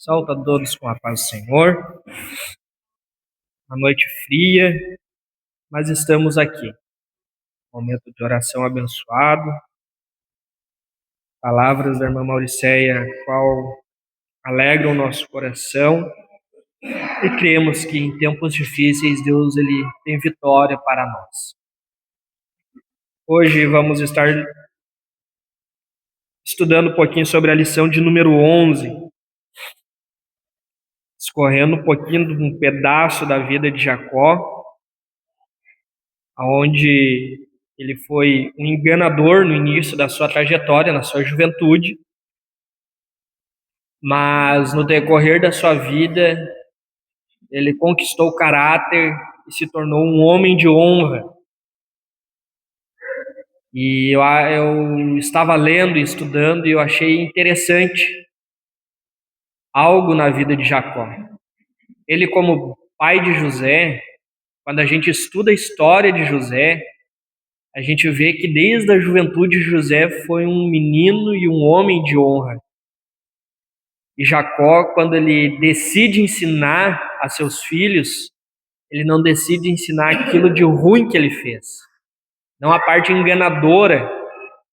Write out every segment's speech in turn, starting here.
Salve a todos com a paz do Senhor. Uma noite fria, mas estamos aqui. Momento de oração abençoado. Palavras da irmã Mauricéia, qual alegram o nosso coração. E cremos que em tempos difíceis Deus ele tem vitória para nós. Hoje vamos estar estudando um pouquinho sobre a lição de número 11. Escorrendo um pouquinho de um pedaço da vida de Jacó, onde ele foi um enganador no início da sua trajetória, na sua juventude, mas no decorrer da sua vida, ele conquistou o caráter e se tornou um homem de honra. E eu estava lendo e estudando e eu achei interessante algo na vida de Jacó. Ele, como pai de José, quando a gente estuda a história de José, a gente vê que desde a juventude José foi um menino e um homem de honra. E Jacó, quando ele decide ensinar a seus filhos, ele não decide ensinar aquilo de ruim que ele fez. Não a parte enganadora,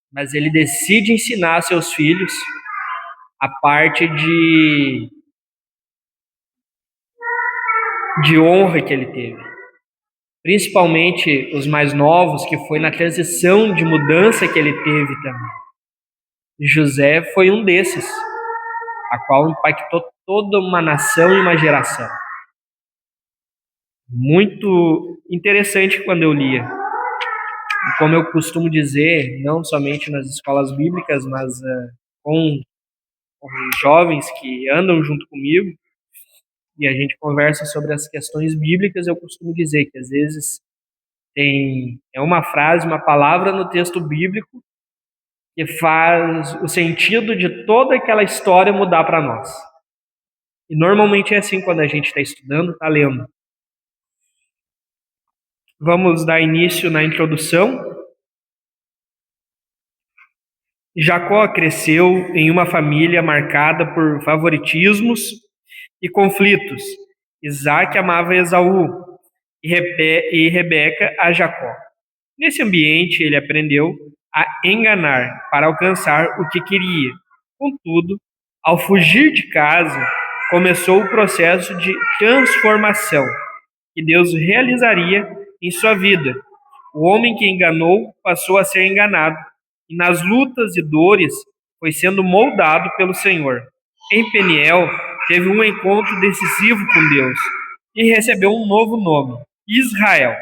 mas ele decide ensinar a seus filhos a parte de honra que ele teve. Principalmente os mais novos, que foi na transição de mudança que ele teve também. José foi um desses, a qual impactou toda uma nação e uma geração. Muito interessante quando eu lia. E como eu costumo dizer, não somente nas escolas bíblicas, mas com os jovens que andam junto comigo, e a gente conversa sobre as questões bíblicas, eu costumo dizer que às vezes é uma frase, uma palavra no texto bíblico que faz o sentido de toda aquela história mudar para nós. E normalmente é assim quando a gente está estudando, está lendo. Vamos dar início na introdução. Jacó cresceu em uma família marcada por favoritismos e conflitos. Isaac amava Esaú e Rebeca a Jacó. Nesse ambiente, ele aprendeu a enganar para alcançar o que queria. Contudo, ao fugir de casa, começou o processo de transformação que Deus realizaria em sua vida. O homem que enganou passou a ser enganado, e nas lutas e dores foi sendo moldado pelo Senhor. Em Peniel, teve um encontro decisivo com Deus e recebeu um novo nome, Israel.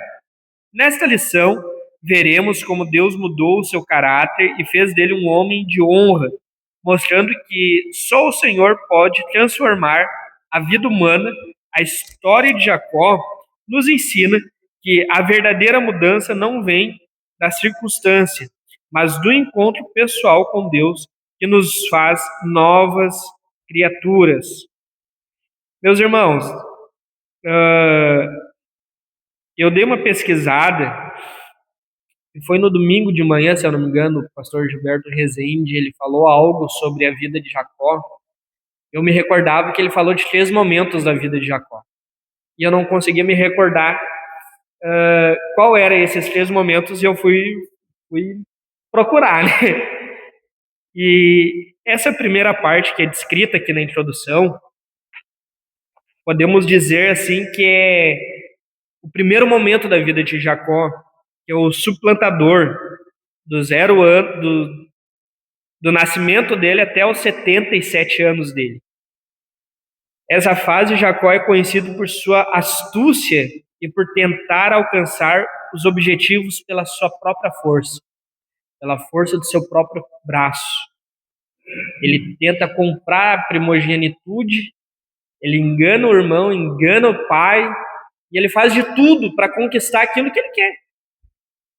Nesta lição, veremos como Deus mudou o seu caráter e fez dele um homem de honra, mostrando que só o Senhor pode transformar a vida humana. A história de Jacó nos ensina que a verdadeira mudança não vem da circunstância, mas do encontro pessoal com Deus, que nos faz novas criaturas. Meus irmãos, eu dei uma pesquisada, e foi no domingo de manhã, se eu não me engano, o pastor Gilberto Rezende, ele falou algo sobre a vida de Jacó. Eu me recordava que ele falou de 3 momentos da vida de Jacó. E eu não conseguia me recordar qual era esses 3 momentos, e eu fui procurar, né? E essa primeira parte que é descrita aqui na introdução, podemos dizer assim que é o primeiro momento da vida de Jacó, que é o suplantador do 0 ano, do nascimento dele até os 77 anos dele. Essa fase, Jacó é conhecido por sua astúcia e por tentar alcançar os objetivos pela sua própria força, pela força do seu próprio braço. Ele tenta comprar a primogenitude, ele engana o irmão, engana o pai, e ele faz de tudo para conquistar aquilo que ele quer.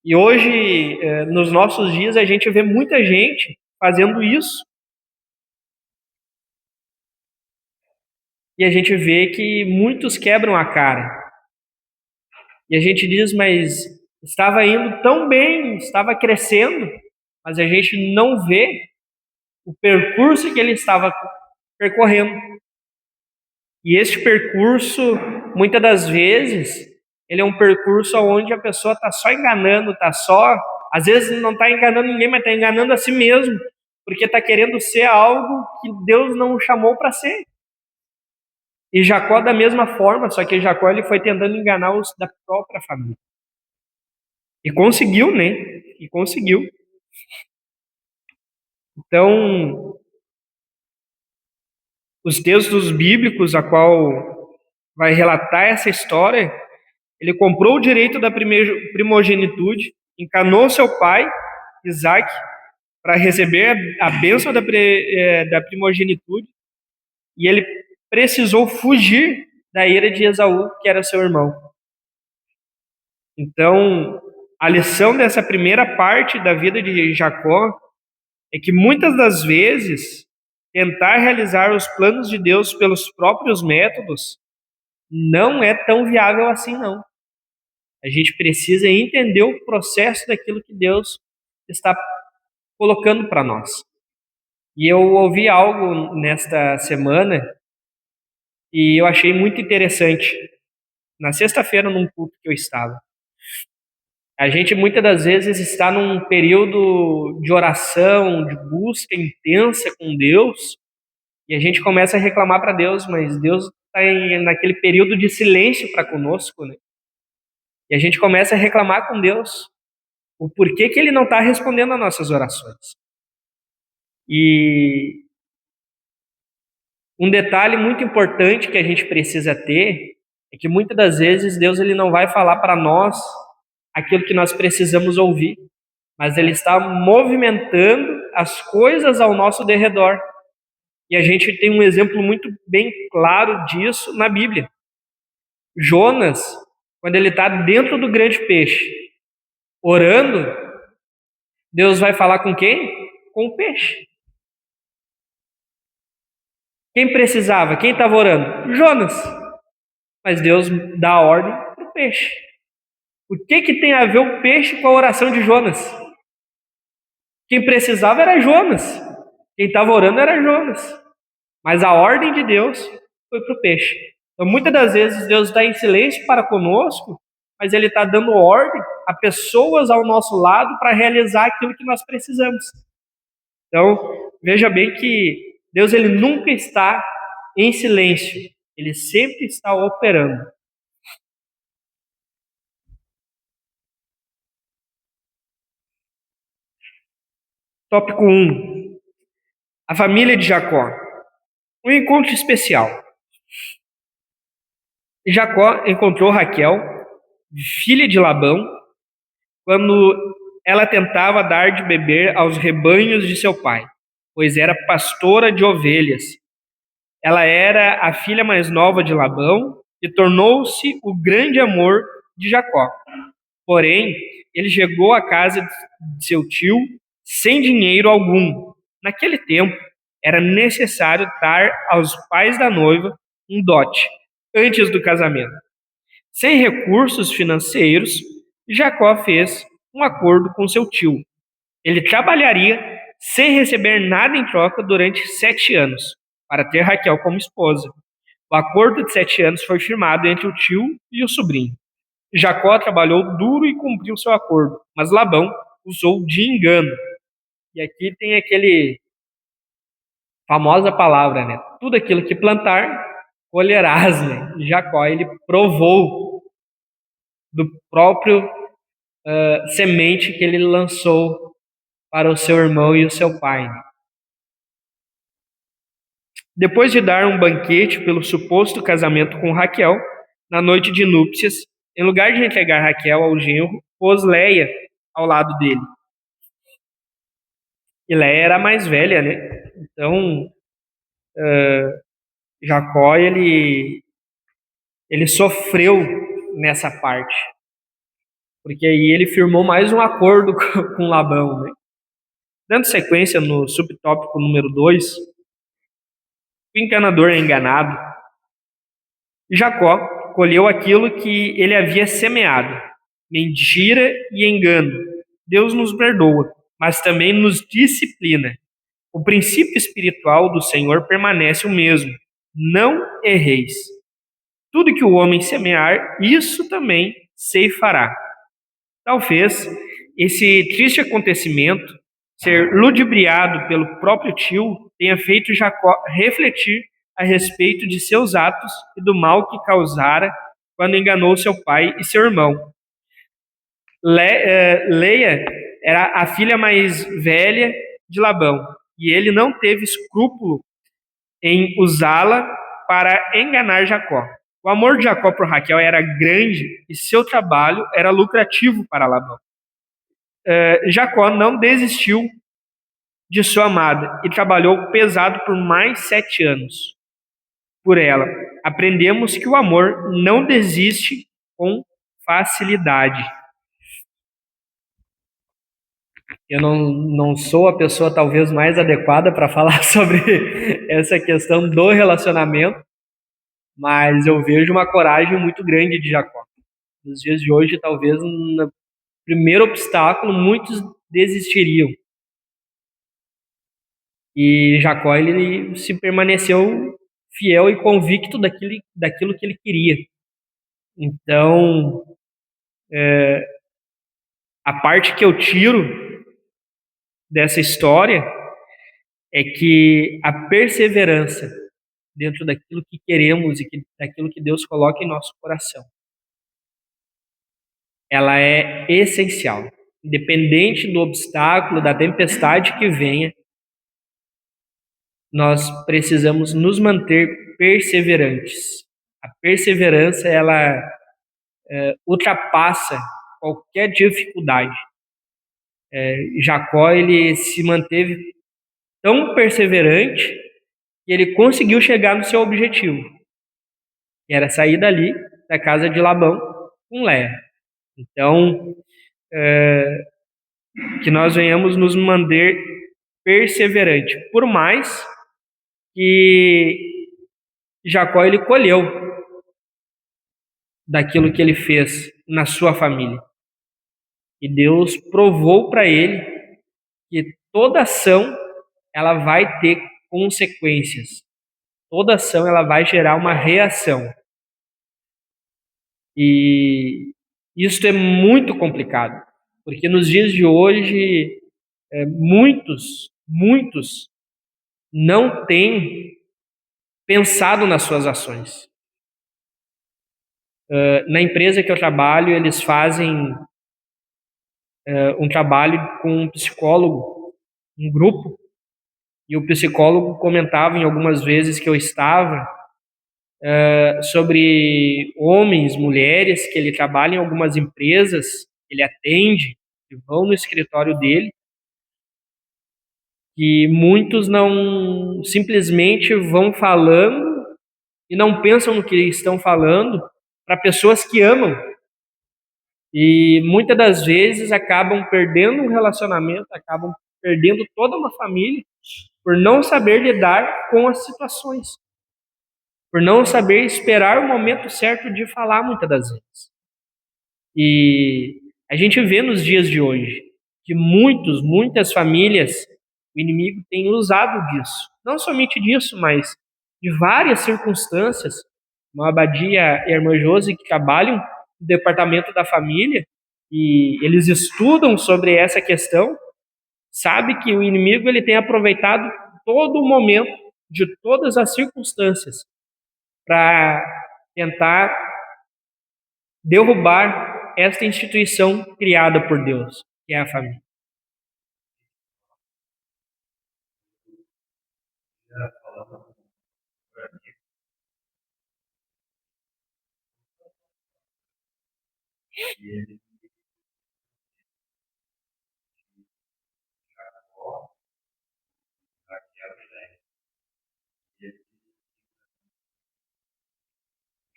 E hoje, nos nossos dias, a gente vê muita gente fazendo isso. E a gente vê que muitos quebram a cara. E a gente diz, mas estava indo tão bem, estava crescendo, mas a gente não vê o percurso que ele estava percorrendo. E este percurso, muitas das vezes, ele é um percurso onde a pessoa está só enganando, às vezes não está enganando ninguém, mas está enganando a si mesmo, porque está querendo ser algo que Deus não o chamou para ser. E Jacó da mesma forma, só que Jacó ele foi tentando enganar os da própria família. E conseguiu, né? E conseguiu. Então, os textos bíblicos a qual vai relatar essa história, ele comprou o direito da primogenitude, encanou seu pai, Isaac, para receber a bênção da primogenitude, e ele precisou fugir da ira de Esaú, que era seu irmão. Então, a lição dessa primeira parte da vida de Jacó é que muitas das vezes tentar realizar os planos de Deus pelos próprios métodos não é tão viável assim, não. A gente precisa entender o processo daquilo que Deus está colocando para nós. E eu ouvi algo nesta semana e eu achei muito interessante. Na sexta-feira, num culto que eu estava, a gente muitas das vezes está num período de oração, de busca intensa com Deus, e a gente começa a reclamar para Deus, mas Deus está naquele período de silêncio para conosco, né? E a gente começa a reclamar com Deus o porquê que Ele não está respondendo às nossas orações. E um detalhe muito importante que a gente precisa ter é que muitas das vezes Deus ele não vai falar para nós aquilo que nós precisamos ouvir, mas Ele está movimentando as coisas ao nosso derredor. E a gente tem um exemplo muito bem claro disso na Bíblia. Jonas, quando ele está dentro do grande peixe, orando, Deus vai falar com quem? Com o peixe. Quem precisava? Quem estava orando? Jonas. Mas Deus dá a ordem para o peixe. O que tem a ver o peixe com a oração de Jonas? Quem precisava era Jonas. Quem estava orando era Jonas. Mas a ordem de Deus foi para o peixe. Então, muitas das vezes, Deus está em silêncio para conosco, mas Ele está dando ordem a pessoas ao nosso lado para realizar aquilo que nós precisamos. Então, veja bem que Deus ele nunca está em silêncio. Ele sempre está operando. Tópico 1. A família de Jacó. Um encontro especial. Jacó encontrou Raquel, filha de Labão, quando ela tentava dar de beber aos rebanhos de seu pai, pois era pastora de ovelhas. Ela era a filha mais nova de Labão e tornou-se o grande amor de Jacó. Porém, ele chegou à casa de seu tio sem dinheiro algum. Naquele tempo, era necessário dar aos pais da noiva um dote antes do casamento. Sem recursos financeiros, Jacó fez um acordo com seu tio. Ele trabalharia sem receber nada em troca durante 7 anos, para ter Raquel como esposa. O acordo de 7 anos foi firmado entre o tio e o sobrinho. Jacó trabalhou duro e cumpriu seu acordo, mas Labão usou de engano. E aqui tem aquele famosa palavra, né? Tudo aquilo que plantar, colherás, né? Jacó, ele provou do próprio semente que ele lançou para o seu irmão e o seu pai. Depois de dar um banquete pelo suposto casamento com Raquel, na noite de núpcias, em lugar de entregar Raquel ao genro, pôs Leia ao lado dele. E Leia era a mais velha, né? Então, Jacó, ele sofreu nessa parte. Porque aí ele firmou mais um acordo com Labão, né? Dando sequência no subtópico número 2, o enganador é enganado. Jacó colheu aquilo que ele havia semeado, mentira e engano. Deus nos perdoa, mas também nos disciplina. O princípio espiritual do Senhor permanece o mesmo. não erreis. Tudo que o homem semear, isso também ceifará. Tal fez esse triste acontecimento, ser ludibriado pelo próprio tio, tenha feito Jacó refletir a respeito de seus atos e do mal que causara quando enganou seu pai e seu irmão. Leia era a filha mais velha de Labão, e ele não teve escrúpulo em usá-la para enganar Jacó. O amor de Jacó por Raquel era grande e seu trabalho era lucrativo para Labão. Jacó não desistiu de sua amada e trabalhou pesado por mais 7 anos por ela. Aprendemos que o amor não desiste com facilidade. Eu não sou a pessoa talvez mais adequada para falar sobre essa questão do relacionamento, mas eu vejo uma coragem muito grande de Jacó. Nos dias de hoje, talvez no primeiro obstáculo, muitos desistiriam. E Jacó, ele se permaneceu fiel e convicto daquilo que ele queria. Então, a parte que eu tiro dessa história é que a perseverança dentro daquilo que queremos e daquilo que Deus coloca em nosso coração, ela é essencial. Independente do obstáculo, da tempestade que venha, nós precisamos nos manter perseverantes. A perseverança, ela ultrapassa qualquer dificuldade. Jacó, ele se manteve tão perseverante que ele conseguiu chegar no seu objetivo, que era sair dali, da casa de Labão, com Léa. Então, que nós venhamos nos manter perseverante, por mais que Jacó ele colheu daquilo que ele fez na sua família. E Deus provou para ele que toda ação ela vai ter consequências. Toda ação ela vai gerar uma reação. E isso é muito complicado, porque nos dias de hoje muitos não têm pensado nas suas ações. Na empresa que eu trabalho, eles fazem um trabalho com um psicólogo, um grupo, e o psicólogo comentava em algumas vezes que eu estava sobre homens, mulheres, que ele trabalha em algumas empresas, ele atende, que vão no escritório dele, que muitos não simplesmente vão falando e não pensam no que estão falando para pessoas que amam. E muitas das vezes acabam perdendo um relacionamento, acabam perdendo toda uma família por não saber lidar com as situações, por não saber esperar o momento certo de falar muitas das vezes. E a gente vê nos dias de hoje que muitas famílias, o inimigo tem usado disso. Não somente disso, mas de várias circunstâncias. Uma abadia e a irmã Josi que trabalham no departamento da família e eles estudam sobre essa questão, sabe que o inimigo ele tem aproveitado todo o momento de todas as circunstâncias para tentar derrubar esta instituição criada por Deus, que é a família.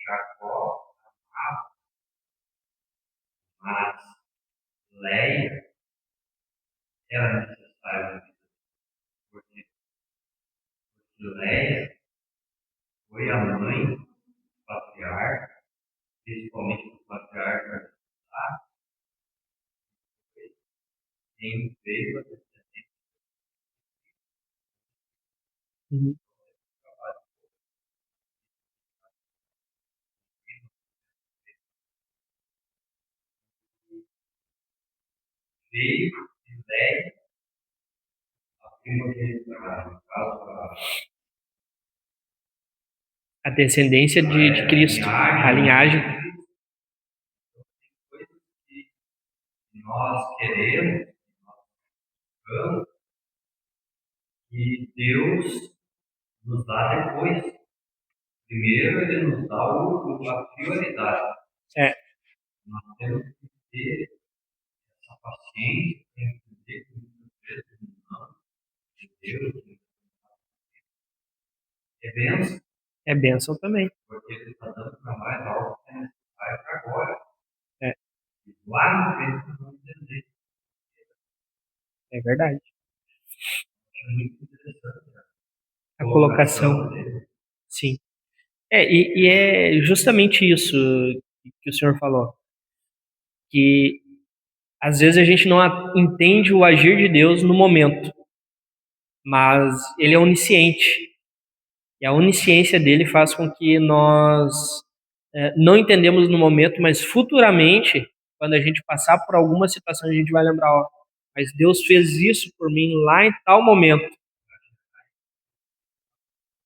Jacó, mas Leia era necessário, porque Leia foi a mãe do patriarca, principalmente do patriarca quem veio a descendência. Uhum. A descendência de Cristo, a linhagem. É, é bênção também. É, é verdade. A colocação, sim. E é justamente isso que o senhor falou, que às vezes a gente não entende o agir de Deus no momento, mas ele é onisciente. E a onisciência dele faz com que nós não entendemos no momento, mas futuramente, quando a gente passar por alguma situação, a gente vai lembrar, ó, mas Deus fez isso por mim lá em tal momento,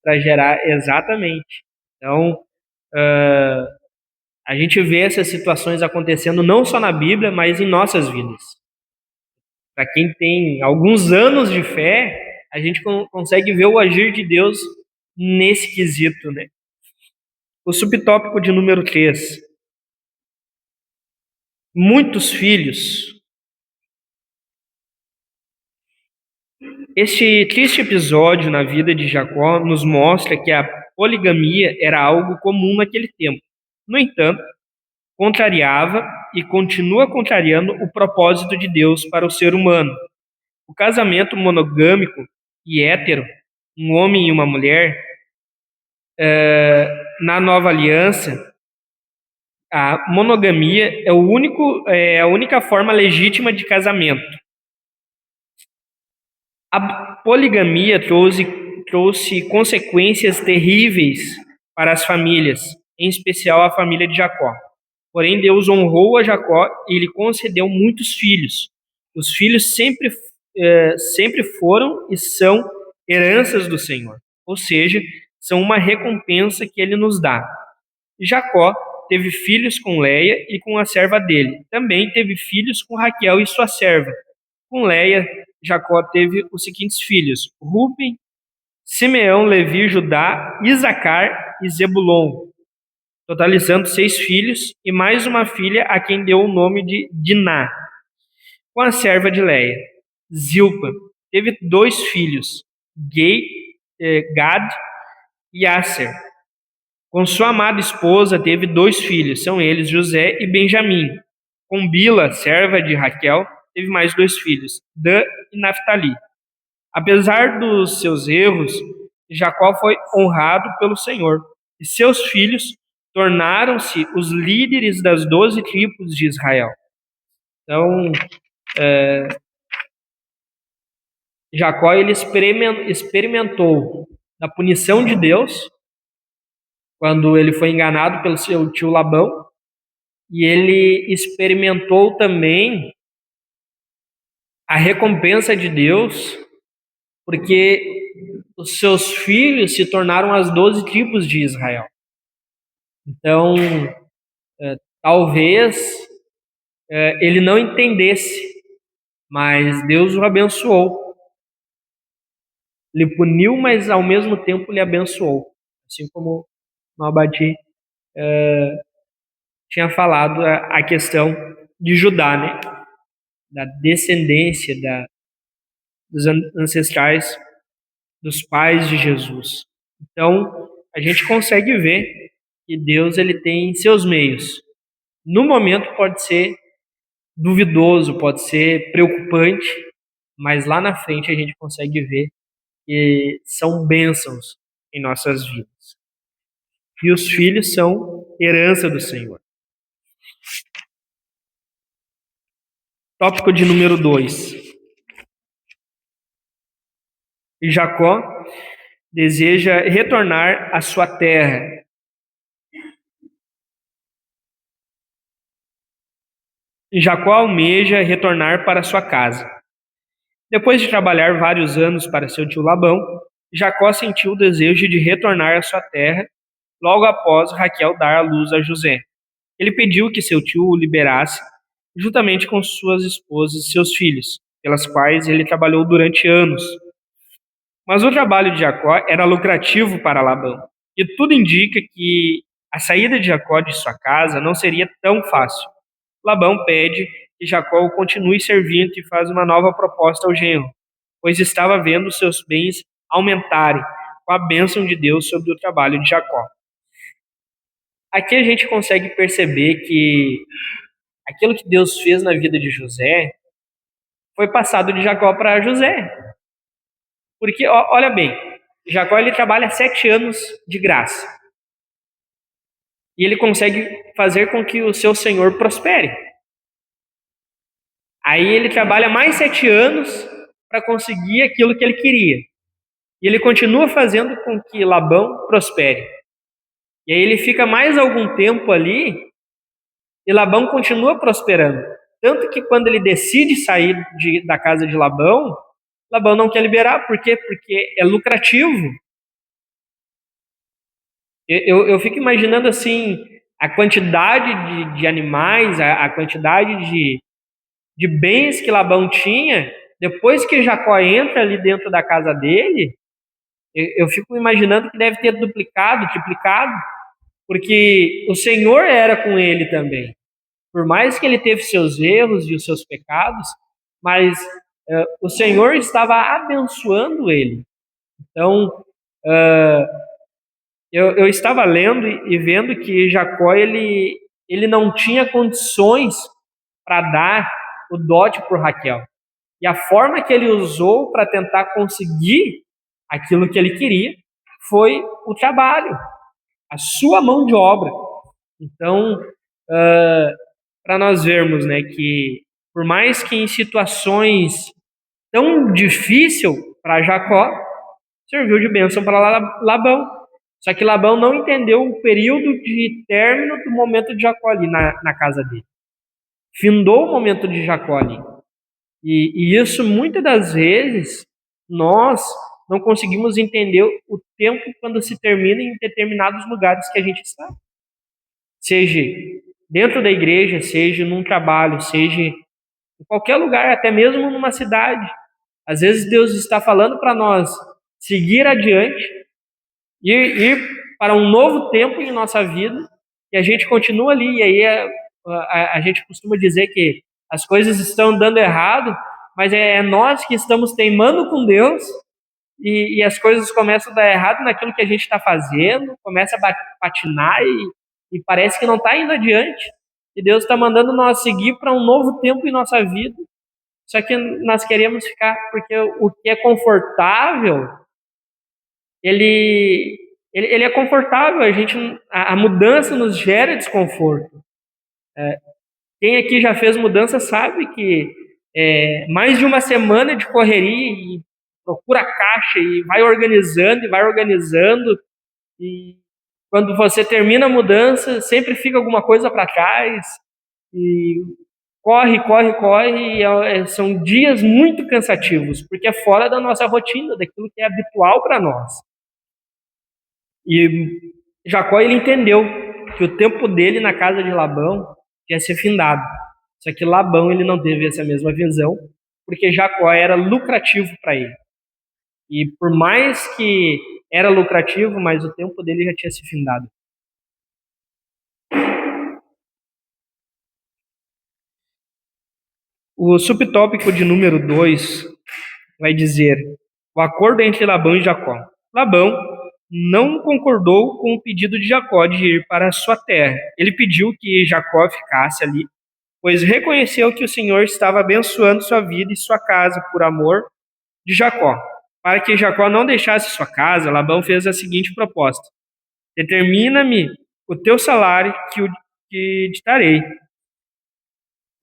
para gerar exatamente. Então, a gente vê essas situações acontecendo não só na Bíblia, mas em nossas vidas. Para quem tem alguns anos de fé, a gente consegue ver o agir de Deus nesse quesito, né? O subtópico de número 3. Muitos filhos. Este triste episódio na vida de Jacó nos mostra que a poligamia era algo comum naquele tempo. No entanto, contrariava e continua contrariando o propósito de Deus para o ser humano. O casamento monogâmico e hétero, um homem e uma mulher, na nova aliança, a monogamia é a única forma legítima de casamento. A poligamia trouxe consequências terríveis para as famílias, em especial a família de Jacó. Porém, Deus honrou a Jacó e lhe concedeu muitos filhos. Os filhos sempre foram e são heranças do Senhor, ou seja, são uma recompensa que ele nos dá. Jacó teve filhos com Leia e com a serva dele. Também teve filhos com Raquel e sua serva. Com Leia, Jacó teve os seguintes filhos: Ruben, Simeão, Levi, Judá, Isacar e Zebulon, totalizando 6 filhos, e mais uma filha a quem deu o nome de Diná. Com a serva de Leia, Zilpa, teve 2 filhos, Gad e Aser. Com sua amada esposa, teve 2 filhos, são eles José e Benjamim. Com Bila, serva de Raquel, teve mais 2 filhos, Dan e Naphtali. Apesar dos seus erros, Jacó foi honrado pelo Senhor, e seus filhos tornaram-se os líderes das 12 tribos de Israel. Então, Jacó ele experimentou a punição de Deus quando ele foi enganado pelo seu tio Labão, e ele experimentou também a recompensa de Deus, porque os seus filhos se tornaram as 12 tribos de Israel. Então, talvez ele não entendesse, mas Deus o abençoou. Ele puniu, mas ao mesmo tempo lhe abençoou. Assim como o Abadi tinha falado a questão de Judá, né? Da descendência dos ancestrais dos pais de Jesus. Então, a gente consegue ver que Deus ele tem seus meios. No momento pode ser duvidoso, pode ser preocupante, mas lá na frente a gente consegue ver que são bênçãos em nossas vidas. E os filhos são herança do Senhor. Tópico de número 2. Jacó deseja retornar à sua terra. Jacó almeja retornar para sua casa. Depois de trabalhar vários anos para seu tio Labão, Jacó sentiu o desejo de retornar à sua terra logo após Raquel dar à luz a José. Ele pediu que seu tio o liberasse, juntamente com suas esposas e seus filhos, pelas quais ele trabalhou durante anos. Mas o trabalho de Jacó era lucrativo para Labão, e tudo indica que a saída de Jacó de sua casa não seria tão fácil. Labão pede que Jacó o continue servindo e faz uma nova proposta ao genro, pois estava vendo seus bens aumentarem com a bênção de Deus sobre o trabalho de Jacó. Aqui a gente consegue perceber que aquilo que Deus fez na vida de José foi passado de Jacó para José. Porque, olha bem, Jacó ele trabalha 7 anos de graça. E ele consegue fazer com que o seu senhor prospere. Aí ele trabalha mais 7 anos para conseguir aquilo que ele queria. E ele continua fazendo com que Labão prospere. E aí ele fica mais algum tempo ali e Labão continua prosperando. Tanto que quando ele decide sair da casa de Labão, Labão não quer liberar. Por quê? Porque é lucrativo. Eu fico imaginando assim, a quantidade de animais, a quantidade de bens que Labão tinha, depois que Jacó entra ali dentro da casa dele, eu fico imaginando que deve ter duplicado, triplicado, porque o Senhor era com ele também. Por mais que ele teve seus erros e os seus pecados, mas o Senhor estava abençoando ele. Então, eu estava lendo e vendo que Jacó ele não tinha condições para dar o dote por Raquel. E a forma que ele usou para tentar conseguir aquilo que ele queria foi o trabalho, a sua mão de obra. Então, para nós vermos, né, que por mais que em situações tão difíceis para Jacó, serviu de bênção para Labão. Só que Labão não entendeu o período de término do momento de Jacó ali na casa dele. Findou o momento de Jacó ali. E isso, muitas das vezes, nós não conseguimos entender o tempo quando se termina em determinados lugares que a gente está. Seja dentro da igreja, seja num trabalho, seja em qualquer lugar, até mesmo numa cidade. Às vezes Deus está falando para nós seguir adiante, ir para um novo tempo em nossa vida, e a gente continua ali, e aí a gente costuma dizer que as coisas estão dando errado, mas é nós que estamos teimando com Deus, e as coisas começam a dar errado naquilo que a gente está fazendo, começa a patinar e parece que não está indo adiante. E Deus está mandando nós seguir para um novo tempo em nossa vida, só que nós queremos ficar, porque o que é confortável, ele é confortável, a mudança nos gera desconforto. Quem aqui já fez mudança sabe que mais de uma semana de correria e procura a caixa e vai organizando, e quando você termina a mudança, sempre fica alguma coisa para trás, e corre, e são dias muito cansativos, porque é fora da nossa rotina, daquilo que é habitual para nós. E Jacó, ele entendeu que o tempo dele na casa de Labão ia ser findado. Só que Labão, ele não teve essa mesma visão, porque Jacó era lucrativo para ele. E por mais que era lucrativo, mas o tempo dele já tinha se findado. O subtópico de número 2 vai dizer: o acordo entre Labão e Jacó. Labão não concordou com o pedido de Jacó de ir para a sua terra. Ele pediu que Jacó ficasse ali, pois reconheceu que o Senhor estava abençoando sua vida e sua casa por amor de Jacó. Para que Jacó não deixasse sua casa, Labão fez a seguinte proposta: determina-me o teu salário que te darei.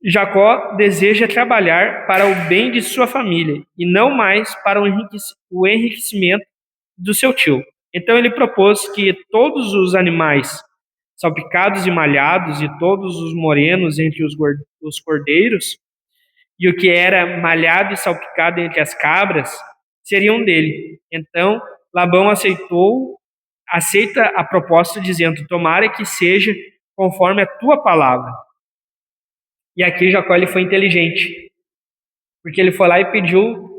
Jacó deseja trabalhar para o bem de sua família e não mais para o enriquecimento do seu tio. Então ele propôs que todos os animais salpicados e malhados, e todos os morenos entre os cordeiros, e o que era malhado e salpicado entre as cabras, seriam dele. Então Labão aceita a proposta, dizendo: tomara que seja conforme a tua palavra. E aqui Jacó ele foi inteligente, porque ele foi lá e pediu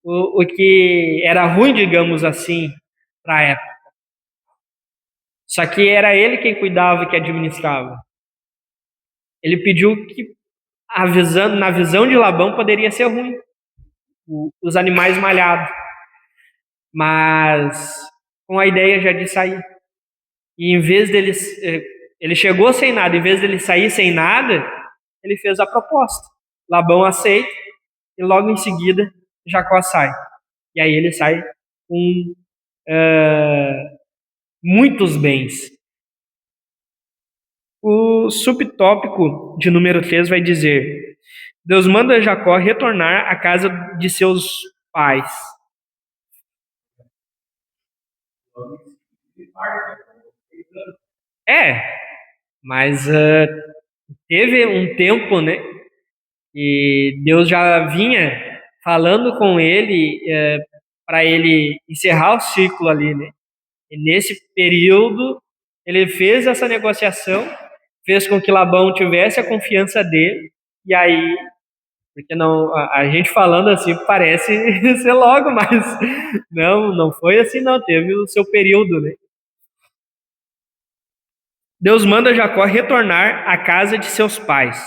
o que era ruim, digamos assim, para a época. Só que era ele quem cuidava e que administrava. Ele pediu que, na visão de Labão, poderia ser ruim, os animais malhados, mas com a ideia já de sair. E em vez dele, ele chegou sem nada, em vez dele sair sem nada, ele fez a proposta. Labão aceita e logo em seguida Jacó sai. E aí ele sai com muitos bens. O subtópico de número 3 vai dizer: Deus manda Jacó retornar à casa de seus pais. Mas teve um tempo, né? E Deus já vinha falando com ele para ele encerrar o ciclo ali, né? E nesse período ele fez essa negociação, fez com que Labão tivesse a confiança dele, e aí, porque não, a gente falando assim parece ser logo, mas não foi assim não, teve o seu período, né? Deus manda Jacó retornar à casa de seus pais.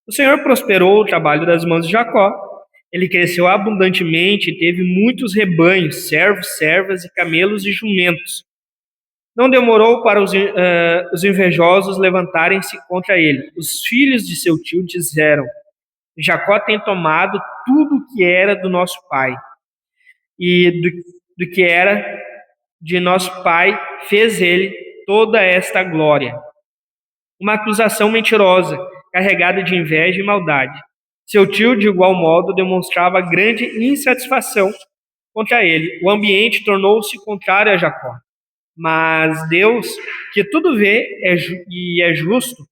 O Senhor prosperou o trabalho das mãos de Jacó. Ele cresceu abundantemente e teve muitos rebanhos, servos, servas e camelos e jumentos. Não demorou para os invejosos levantarem-se contra ele. Os filhos de seu tio disseram: Jacó tem tomado tudo o que era do nosso pai, e do que era de nosso pai fez ele toda esta glória. Uma acusação mentirosa, carregada de inveja e maldade. Seu tio, de igual modo, demonstrava grande insatisfação contra ele. O ambiente tornou-se contrário a Jacó. Mas Deus, que tudo vê e é justo,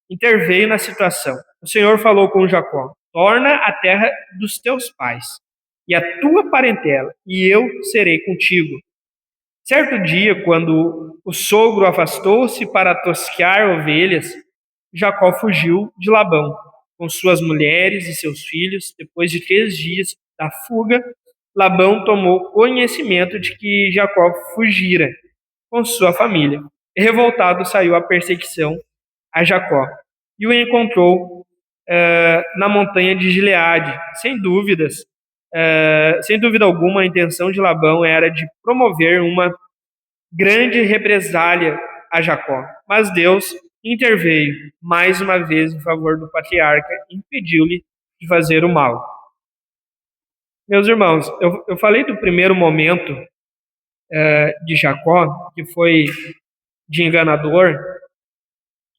interveio na situação. O Senhor falou com Jacó: torna a terra dos teus pais e a tua parentela, e eu serei contigo. Certo dia, quando o sogro afastou-se para tosquear ovelhas, Jacó fugiu de Labão, com suas mulheres e seus filhos. Depois de 3 dias da fuga, Labão tomou conhecimento de que Jacó fugira com sua família. E revoltado, saiu à perseguição a Jacó e o encontrou na montanha de Gileade. Sem dúvida alguma, a intenção de Labão era de promover uma grande represália a Jacó. Mas Deus interveio mais uma vez em favor do patriarca e impediu-lhe de fazer o mal. Meus irmãos, eu falei do primeiro momento de Jacó, que foi de enganador.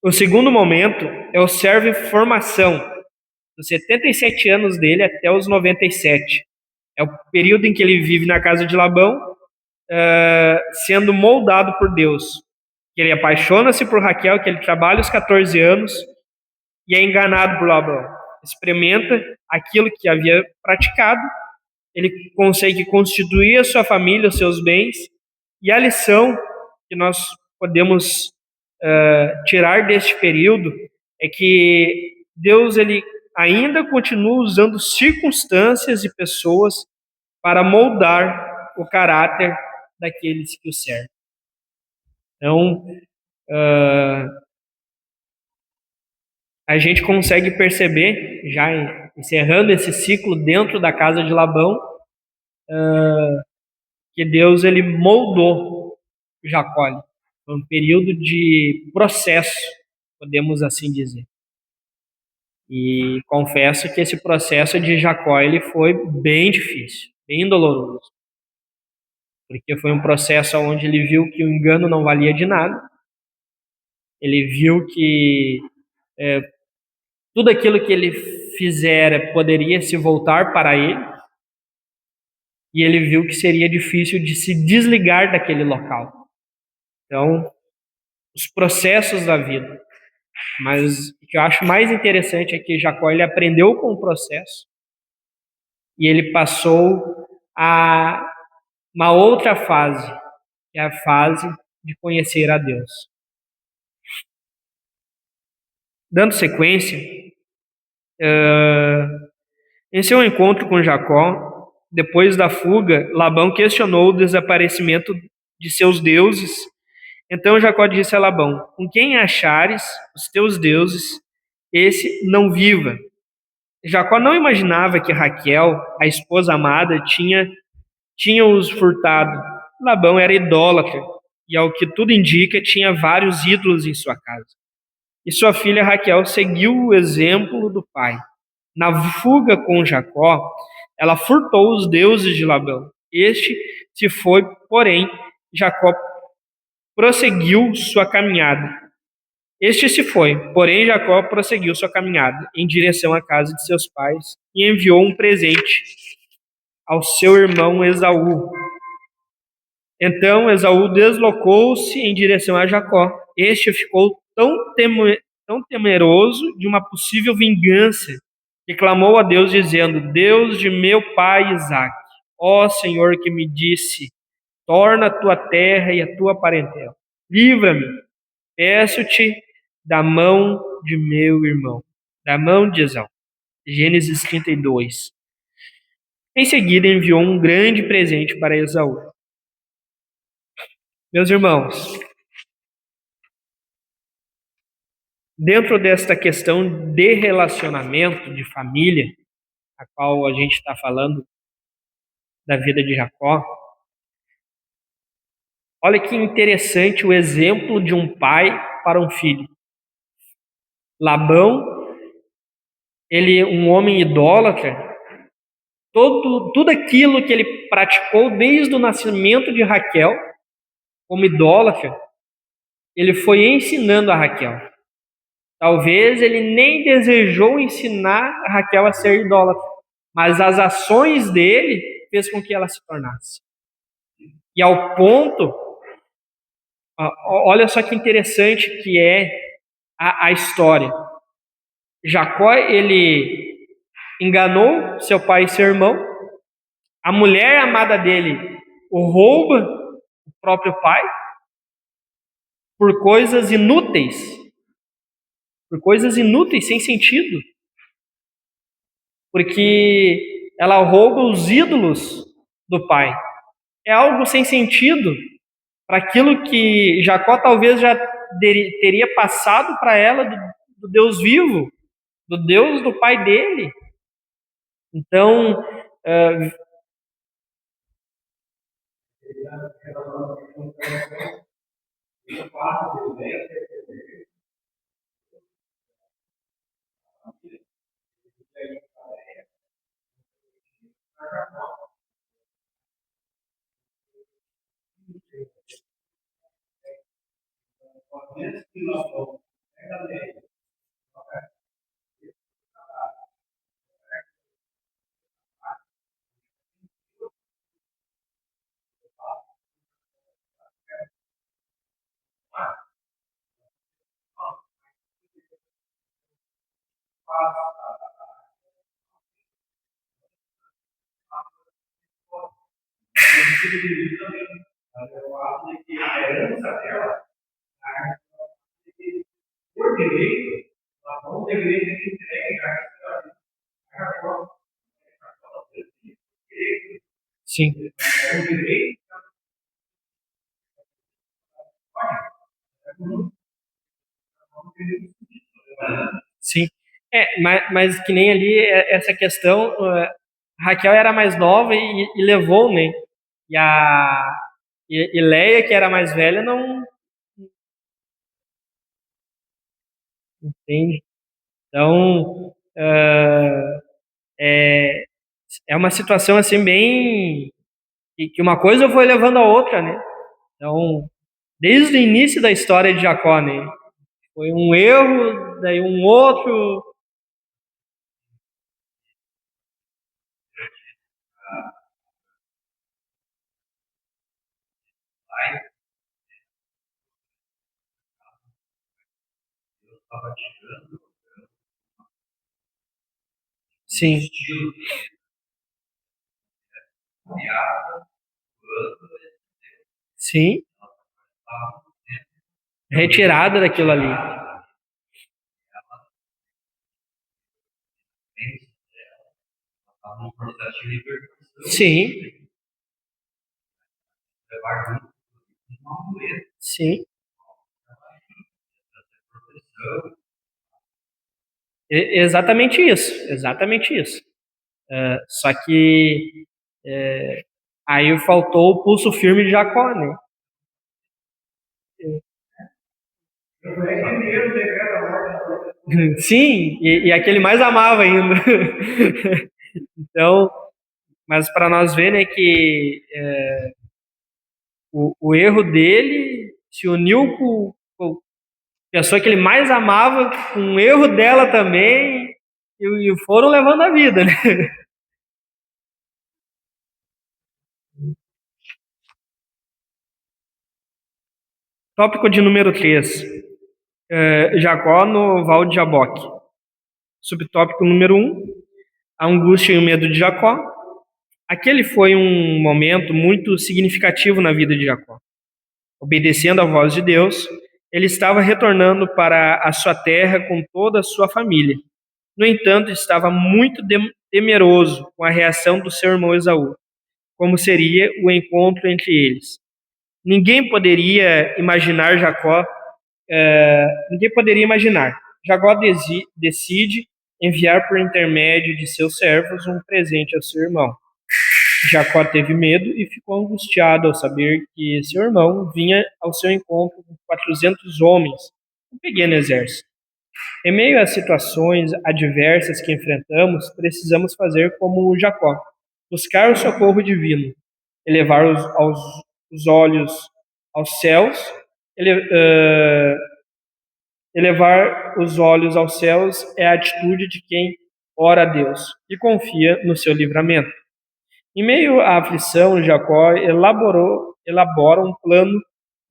O segundo momento é o servo em formação, dos 77 anos dele até os 97. É o período em que ele vive na casa de Labão, sendo moldado por Deus. Ele apaixona-se por Raquel, que ele trabalha os 14 anos e é enganado por Labão. Experimenta aquilo que havia praticado, ele consegue constituir a sua família, os seus bens, e a lição que nós podemos tirar deste período é que Deus ele ainda continua usando circunstâncias e pessoas para moldar o caráter daqueles que o servem. Então, a gente consegue perceber, já encerrando esse ciclo dentro da casa de Labão, que Deus ele moldou Jacó. Foi um período de processo, podemos assim dizer. E confesso que esse processo de Jacó ele foi bem difícil, bem doloroso. Porque foi um processo onde ele viu que o engano não valia de nada. Ele viu que tudo aquilo que ele fizera poderia se voltar para ele. E ele viu que seria difícil de se desligar daquele local. Então, os processos da vida. Mas o que eu acho mais interessante é que Jacó ele aprendeu com o processo e ele passou a uma outra fase, que é a fase de conhecer a Deus. Dando sequência, em seu encontro com Jacó, depois da fuga, Labão questionou o desaparecimento de seus deuses. Então Jacó disse a Labão: com quem achares os teus deuses, esse não viva. Jacó não imaginava que Raquel, a esposa amada, tinha os furtado. Labão era idólatra e, ao que tudo indica, tinha vários ídolos em sua casa. E sua filha Raquel seguiu o exemplo do pai. Na fuga com Jacó, ela furtou os deuses de Labão. Este se foi, porém, Jacó prosseguiu sua caminhada. Este se foi, porém Jacó prosseguiu sua caminhada em direção à casa de seus pais e enviou um presente ao seu irmão Esaú. Então Esaú deslocou-se em direção a Jacó. Este ficou tão temeroso de uma possível vingança que clamou a Deus dizendo: Deus de meu pai Isaque, ó Senhor que me disse, torna a tua terra e a tua parentela. Livra-me, peço-te, da mão de meu irmão, da mão de Esaú. Gênesis 32. Em seguida enviou um grande presente para Esaú. Meus irmãos, dentro desta questão de relacionamento, de família, a qual a gente está falando da vida de Jacó, olha que interessante o exemplo de um pai para um filho. Labão, ele um homem idólatra, tudo aquilo que ele praticou desde o nascimento de Raquel, como idólatra, ele foi ensinando a Raquel. Talvez ele nem desejou ensinar a Raquel a ser idólatra, mas as ações dele fez com que ela se tornasse. E ao ponto, olha só que interessante que é a história. Jacó, ele enganou seu pai e seu irmão, a mulher amada dele o rouba, o próprio pai, por coisas inúteis, sem sentido, porque ela rouba os ídolos do pai. É algo sem sentido para aquilo que Jacó talvez já teria passado para ela do Deus vivo, do Deus do pai dele. Então, sim, sim. Mas que nem ali essa questão, Raquel era mais nova e levou, né? E Leia, que era mais velha, não entende. Então, é uma situação assim bem que uma coisa foi levando a outra, né? Então, desde o início da história de Jacó, né? Foi um erro, daí um outro. Sim, sim, retirada daquilo ali. Sim, sim, exatamente isso, exatamente isso. Só que aí faltou o pulso firme de Jacó, né? Sim, e aquele mais amava ainda. Então, mas para nós ver, né, que o erro dele se uniu com a pessoa que ele mais amava, com o erro dela também, e foram levando a vida, né? Tópico de número 3. Jacó no Val de Jaboque. Subtópico número 1. A angústia e o medo de Jacó. Aquele foi um momento muito significativo na vida de Jacó. Obedecendo à voz de Deus, ele estava retornando para a sua terra com toda a sua família. No entanto, estava muito temeroso com a reação do seu irmão Esaú, como seria o encontro entre eles. Ninguém poderia imaginar Jacó, ninguém poderia imaginar. Jacó decide enviar por intermédio de seus servos um presente ao seu irmão. Jacó teve medo e ficou angustiado ao saber que seu irmão vinha ao seu encontro com 400 homens, um pequeno exército. Em meio às situações adversas que enfrentamos, precisamos fazer como Jacó, buscar o socorro divino, elevar os olhos aos céus, ele, uh, elevar os olhos aos céus é a atitude de quem ora a Deus e confia no seu livramento. Em meio à aflição, Jacó elabora um plano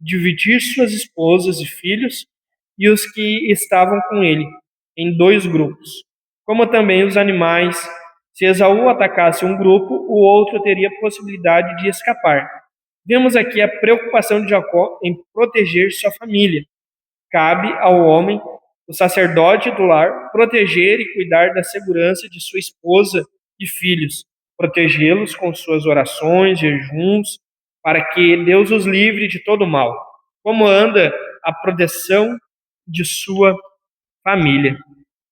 de dividir suas esposas e filhos e os que estavam com ele em dois grupos, como também os animais. Se Esaú atacasse um grupo, o outro teria possibilidade de escapar. Vemos aqui a preocupação de Jacó em proteger sua família. Cabe ao homem, o sacerdote do lar, proteger e cuidar da segurança de sua esposa e filhos, protegê-los com suas orações, jejuns, para que Deus os livre de todo mal. Como anda a proteção de sua família?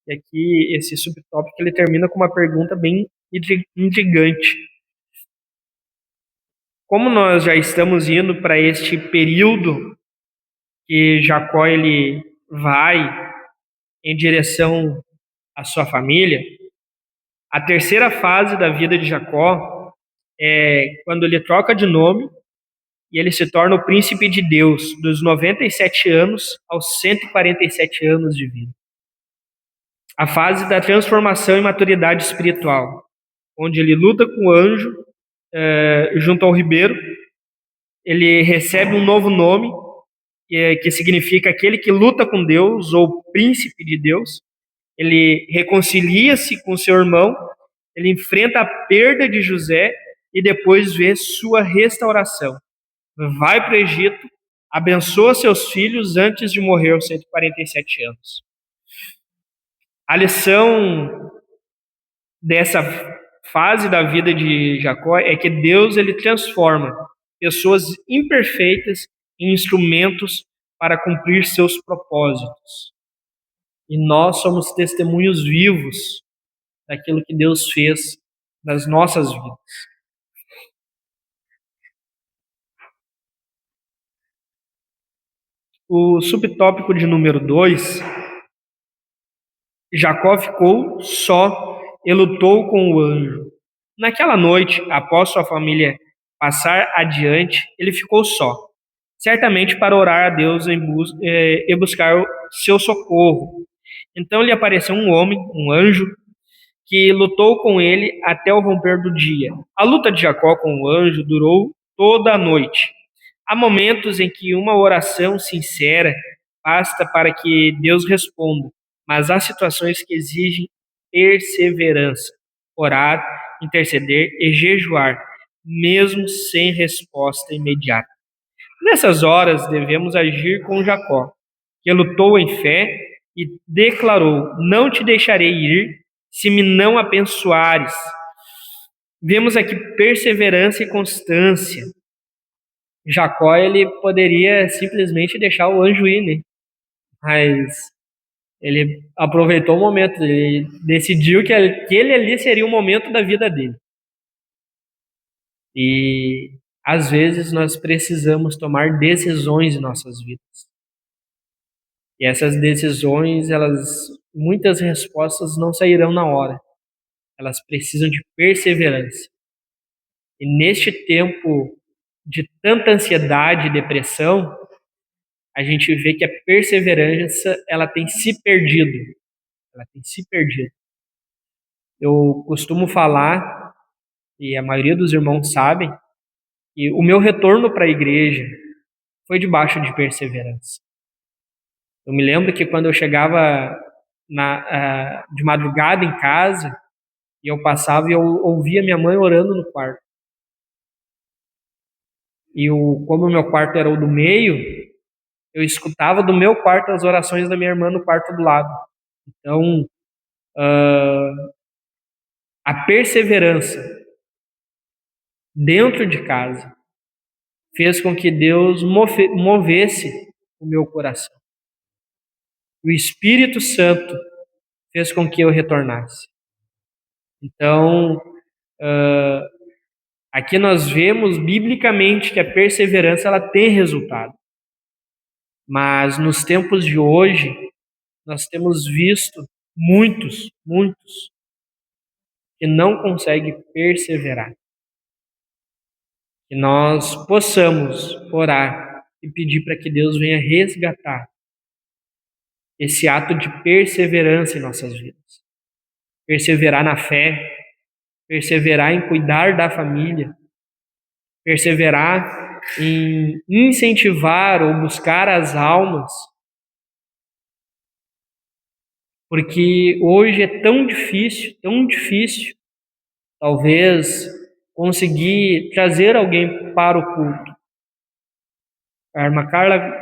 E aqui esse subtópico ele termina com uma pergunta bem intrigante. Como nós já estamos indo para este período que Jacó ele vai em direção à sua família, a terceira fase da vida de Jacó é quando ele troca de nome e ele se torna o príncipe de Deus, dos 97 anos aos 147 anos de vida. A fase da transformação e maturidade espiritual, onde ele luta com o anjo junto ao ribeiro, ele recebe um novo nome, que significa aquele que luta com Deus, ou príncipe de Deus. Ele reconcilia-se com seu irmão, ele enfrenta a perda de José e depois vê sua restauração. Vai para o Egito, abençoa seus filhos antes de morrer aos 147 anos. A lição dessa fase da vida de Jacó é que Deus ele transforma pessoas imperfeitas em instrumentos para cumprir seus propósitos. E nós somos testemunhos vivos daquilo que Deus fez nas nossas vidas. O subtópico de número 2, Jacó ficou só e lutou com o anjo. Naquela noite, após sua família passar adiante, ele ficou só, certamente para orar a Deus e buscar seu socorro. Então lhe apareceu um homem, um anjo, que lutou com ele até o romper do dia. A luta de Jacó com o anjo durou toda a noite. Há momentos em que uma oração sincera basta para que Deus responda, mas há situações que exigem perseverança, orar, interceder e jejuar, mesmo sem resposta imediata. Nessas horas devemos agir com Jacó, que lutou em fé e declarou: Não te deixarei ir se me não abençoares. Vemos aqui perseverança e constância. Jacó, ele poderia simplesmente deixar o anjo ir, né? Mas ele aproveitou o momento, ele decidiu que aquele ali seria o momento da vida dele. E às vezes nós precisamos tomar decisões em nossas vidas. E essas decisões, muitas respostas não sairão na hora. Elas precisam de perseverança. E neste tempo de tanta ansiedade e depressão, a gente vê que a perseverança, ela tem se perdido. Ela tem se perdido. Eu costumo falar, e a maioria dos irmãos sabem, que o meu retorno para a igreja foi debaixo de perseverança. Eu me lembro que quando eu chegava de madrugada em casa, e eu passava e eu ouvia minha mãe orando no quarto. E como o meu quarto era o do meio, eu escutava do meu quarto as orações da minha irmã no quarto do lado. Então, a perseverança dentro de casa fez com que Deus movesse o meu coração. O Espírito Santo fez com que eu retornasse. Então, aqui nós vemos biblicamente que a perseverança ela tem resultado. Mas nos tempos de hoje, nós temos visto muitos que não conseguem perseverar. Que nós possamos orar e pedir para que Deus venha resgatar esse ato de perseverança em nossas vidas. Perseverar na fé, perseverar em cuidar da família, perseverar em incentivar ou buscar as almas, porque hoje é tão difícil, talvez, conseguir trazer alguém para o culto. A irmã Carla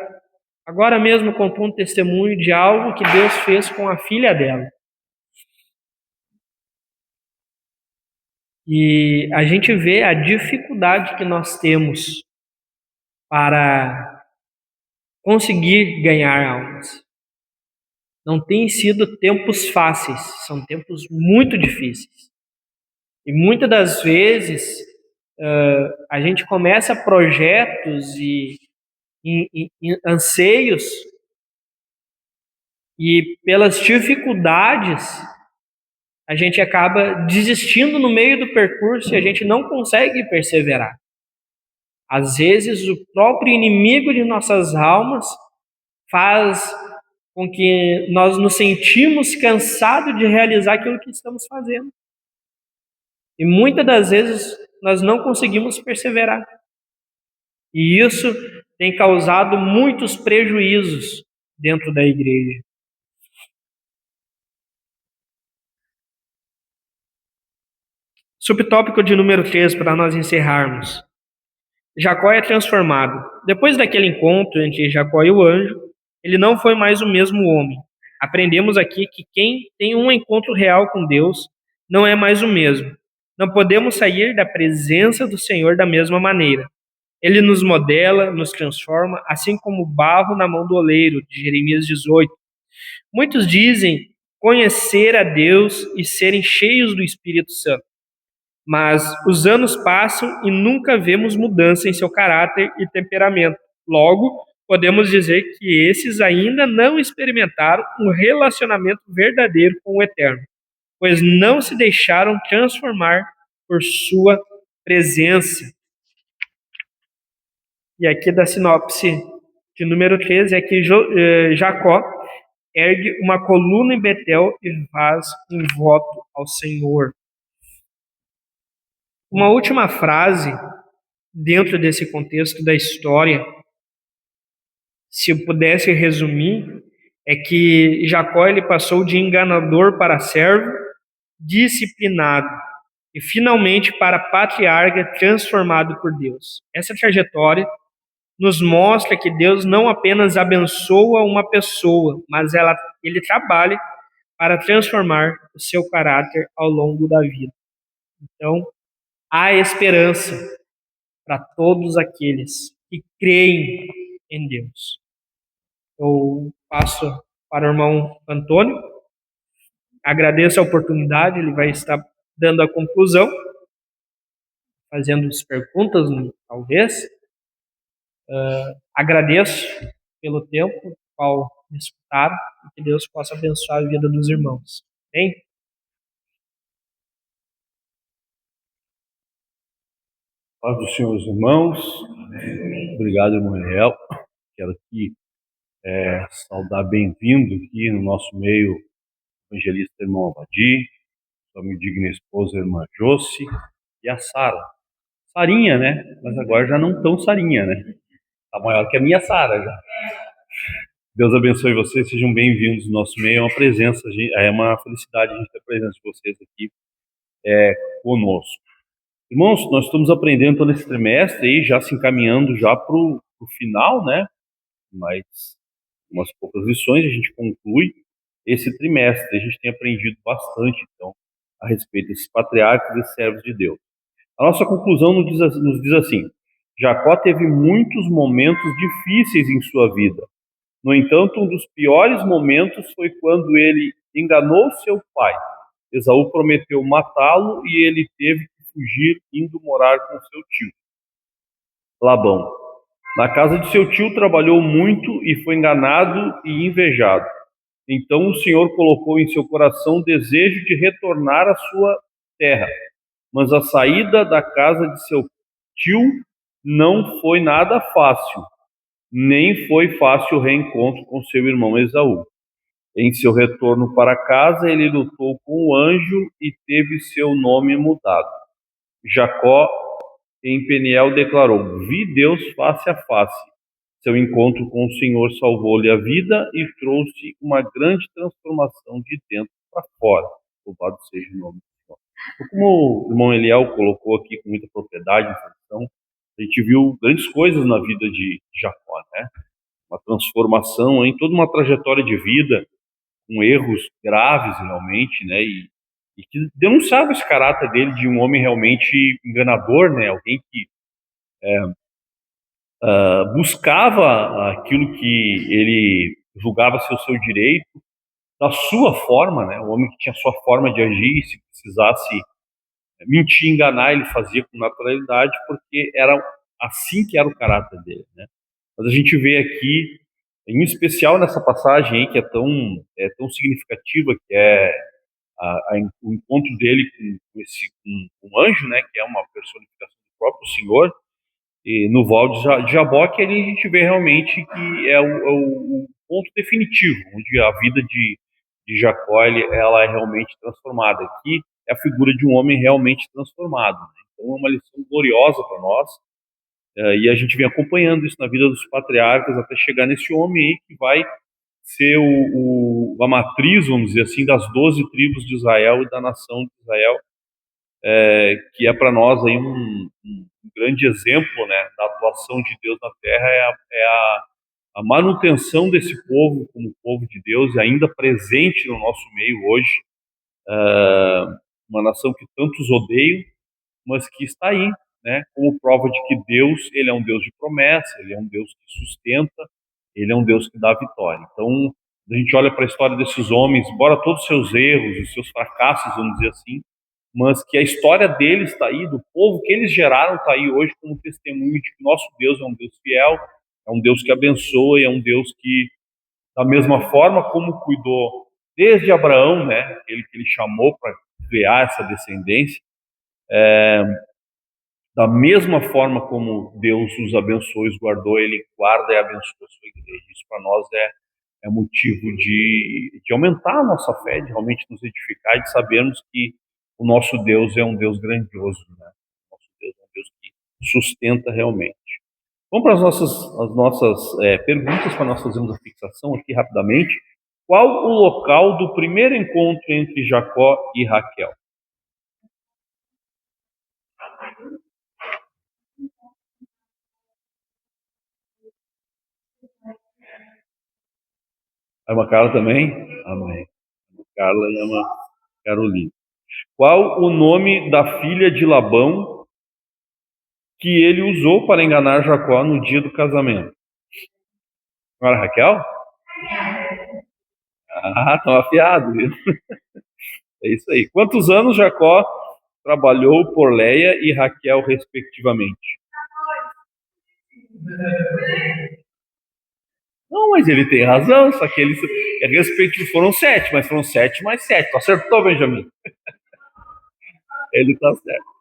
agora mesmo contou um testemunho de algo que Deus fez com a filha dela. E a gente vê a dificuldade que nós temos para conseguir ganhar almas. Não tem sido tempos fáceis, são tempos muito difíceis. E muitas das vezes a gente começa projetos e anseios e pelas dificuldades a gente acaba desistindo no meio do percurso e a gente não consegue perseverar. Às vezes o próprio inimigo de nossas almas faz com que nós nos sentimos cansados de realizar aquilo que estamos fazendo. E muitas das vezes nós não conseguimos perseverar. E isso tem causado muitos prejuízos dentro da igreja. Subtópico de número 3, para nós encerrarmos. Jacó é transformado. Depois daquele encontro entre Jacó e o anjo, ele não foi mais o mesmo homem. Aprendemos aqui que quem tem um encontro real com Deus não é mais o mesmo. Não podemos sair da presença do Senhor da mesma maneira. Ele nos modela, nos transforma, assim como o barro na mão do oleiro, de Jeremias 18. Muitos dizem conhecer a Deus e serem cheios do Espírito Santo. Mas os anos passam e nunca vemos mudança em seu caráter e temperamento. Logo, podemos dizer que esses ainda não experimentaram um relacionamento verdadeiro com o Eterno, pois não se deixaram transformar por sua presença. E aqui da sinopse de número 13 é que Jacó ergue uma coluna em Betel e faz um voto ao Senhor. Uma última frase dentro desse contexto da história se eu pudesse resumir, é que Jacó ele passou de enganador para servo, disciplinado e finalmente para patriarca transformado por Deus. Essa trajetória nos mostra que Deus não apenas abençoa uma pessoa, mas ele trabalha para transformar o seu caráter ao longo da vida. Então, há esperança para todos aqueles que creem em Deus. Eu passo para o irmão Antônio, agradeço a oportunidade, ele vai estar dando a conclusão, fazendo as perguntas, talvez. Agradeço pelo tempo qual me escutaram e que Deus possa abençoar a vida dos irmãos. Amém? Paz dos senhores irmãos, obrigado, irmão Eliel. Quero aqui saudar bem-vindo aqui no nosso meio o evangelista irmão Abadi, sua minha digna esposa, irmã Josi, e a Sara. Sarinha, né? Mas agora já não tão Sarinha, né? Tá maior que a minha Sara já. Deus abençoe vocês, sejam bem-vindos no nosso meio. É uma presença, é uma felicidade a gente ter a presença de vocês aqui conosco. Irmãos, nós estamos aprendendo todo esse trimestre aí, já se encaminhando já para o final, né? Mas umas poucas lições a gente conclui esse trimestre. A gente tem aprendido bastante, então, a respeito desses patriarcas e servos de Deus. A nossa conclusão nos diz assim: Jacó teve muitos momentos difíceis em sua vida. No entanto, um dos piores momentos foi quando ele enganou seu pai. Esaú prometeu matá-lo e ele teve que fugir, indo morar com seu tio, Labão. Na casa de seu tio trabalhou muito e foi enganado e invejado. Então o Senhor colocou em seu coração o desejo de retornar à sua terra. Mas a saída da casa de seu tio não foi nada fácil, nem foi fácil o reencontro com seu irmão Esaú. Em seu retorno para casa, ele lutou com o anjo e teve seu nome mudado. Jacó, em Peniel, declarou: Vi Deus face a face. Seu encontro com o Senhor salvou-lhe a vida e trouxe uma grande transformação de dentro para fora. Louvado seja o nome do Senhor. Então, como o irmão Eliel colocou aqui com muita propriedade em função, a gente viu grandes coisas na vida de Jacó, né? Uma transformação em toda uma trajetória de vida, com erros graves realmente, né? E que denunciava esse caráter dele de um homem realmente enganador, né? Alguém que buscava aquilo que ele julgava ser o seu direito, da sua forma, né? O homem que tinha a sua forma de agir, e se precisasse mentir, enganar, ele fazia com naturalidade, porque era assim que era o caráter dele, né? Mas a gente vê aqui, em especial nessa passagem aí, que é tão significativa, que é o encontro dele com um anjo, né? Que é uma personificação do próprio Senhor, e no Val de Jaboque, ali a gente vê realmente que é o ponto definitivo, onde a vida de Jacó ela é realmente transformada. Aqui é a figura de um homem realmente transformado, né? Então é uma lição gloriosa para nós, e a gente vem acompanhando isso na vida dos patriarcas até chegar nesse homem aí que vai ser a matriz, vamos dizer assim, das 12 tribos de Israel e da nação de Israel, que é para nós aí um grande exemplo, né, da atuação de Deus na Terra, a manutenção desse povo como povo de Deus, ainda presente no nosso meio hoje, uma nação que tantos odeiam, mas que está aí, né, como prova de que Deus, ele é um Deus de promessa, ele é um Deus que sustenta, ele é um Deus que dá vitória. Então, a gente olha para a história desses homens, embora todos os seus erros, os seus fracassos, vamos dizer assim, mas que a história deles está aí, do povo que eles geraram está aí hoje como testemunho de que nosso Deus é um Deus fiel, é um Deus que abençoa, e é um Deus que, da mesma forma como cuidou desde Abraão, né, ele que ele chamou para criar essa descendência, da mesma forma como Deus os abençoou e os guardou, ele guarda e abençoa a sua igreja. Isso para nós é motivo de aumentar a nossa fé, de realmente nos edificar e de sabermos que o nosso Deus é um Deus grandioso, né? O nosso Deus é um Deus que sustenta realmente. Vamos para as nossas perguntas, para nós fazermos a fixação aqui rapidamente. Qual o local do primeiro encontro entre Jacó e Raquel? É uma Carla também? Amém. Uma Carla e uma Carolina. Qual o nome da filha de Labão que ele usou para enganar Jacó no dia do casamento? Não era Raquel? Ah, estão afiados, viu? É isso aí. Quantos anos Jacó trabalhou por Leia e Raquel, respectivamente? Não, mas ele tem razão, só que eles respectivamente foram 7, mas foram 7 mais 7. Tu acertou, Benjamin? Ele tá certo.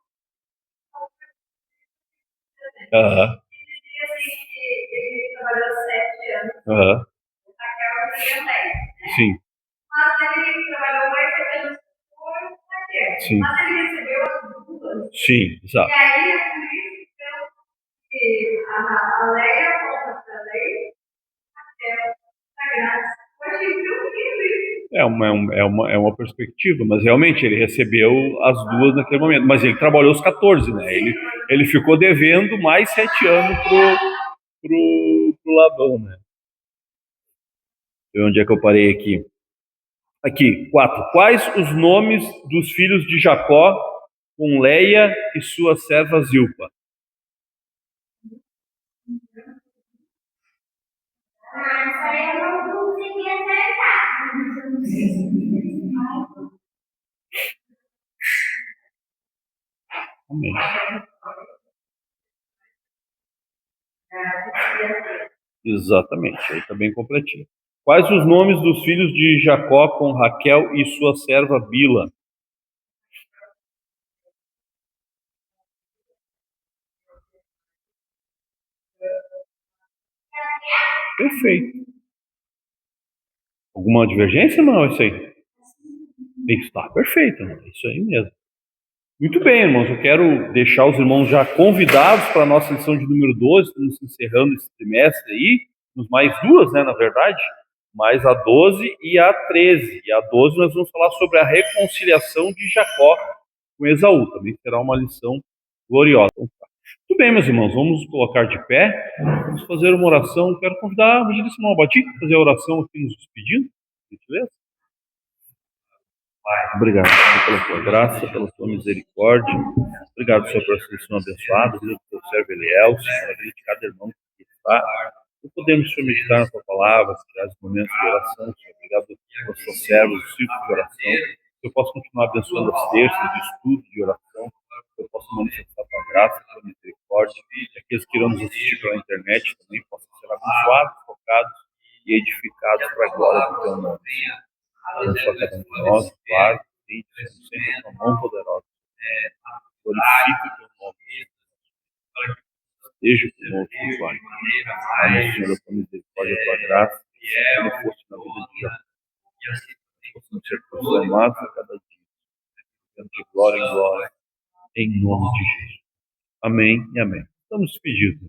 Aham. Aham. Sim. Sim. Sim, exato. É uma perspectiva, mas realmente ele recebeu as duas naquele momento. Mas ele trabalhou os 14, né? Ele ficou devendo mais 7 anos pro Labão, né? E onde é que eu parei aqui? Aqui, 4. Quais os nomes dos filhos de Jacó com Leia e sua serva Zilpa? Amém. Exatamente, aí está bem completinho. Quais os nomes dos filhos de Jacó com Raquel e sua serva Bila? Perfeito. Alguma divergência? Não, isso aí. Está perfeito, é isso aí mesmo. Muito bem, irmãos, eu quero deixar os irmãos já convidados para a nossa lição de número 12, estamos encerrando esse trimestre aí, nos mais duas, né, na verdade, mais a 12 e a 13. E a 12 nós vamos falar sobre a reconciliação de Jacó com Esaú, também será uma lição gloriosa. Muito bem, meus irmãos, vamos nos colocar de pé, vamos fazer uma oração. Quero convidar o Evangelista Malbati a fazer a oração aqui nos despedindo, beleza? Obrigado, Senhor, pela tua graça, pela tua misericórdia. Obrigado, Senhor, por essa lição abençoada. Obrigado pelo servo Eliel, Senhor, a de cada irmão que está. Não podemos, Senhor, meditar na tua palavra, criar os momentos de oração, Senhor. Obrigado pelos teus servos, os círculos de oração. Que eu possa continuar abençoando as terças de estudo, de oração. Que eu possa manifestar a tua graça, a tua misericórdia. Que aqueles que irão nos assistir pela internet também possam ser abençoados, tocados e edificados para a glória do teu nome. Abençoa cada um de nós, claro, e sempre com a mão poderosa. Glorifique o teu nome. Esteja conosco, Pai. Amém, Senhor, a tua misericórdia, a tua graça, que não fosse na vida de Jacó. Possamos ser transformados a cada dia, de glória em glória, em nome de Jesus. Amém e amém. Estamos despedidos.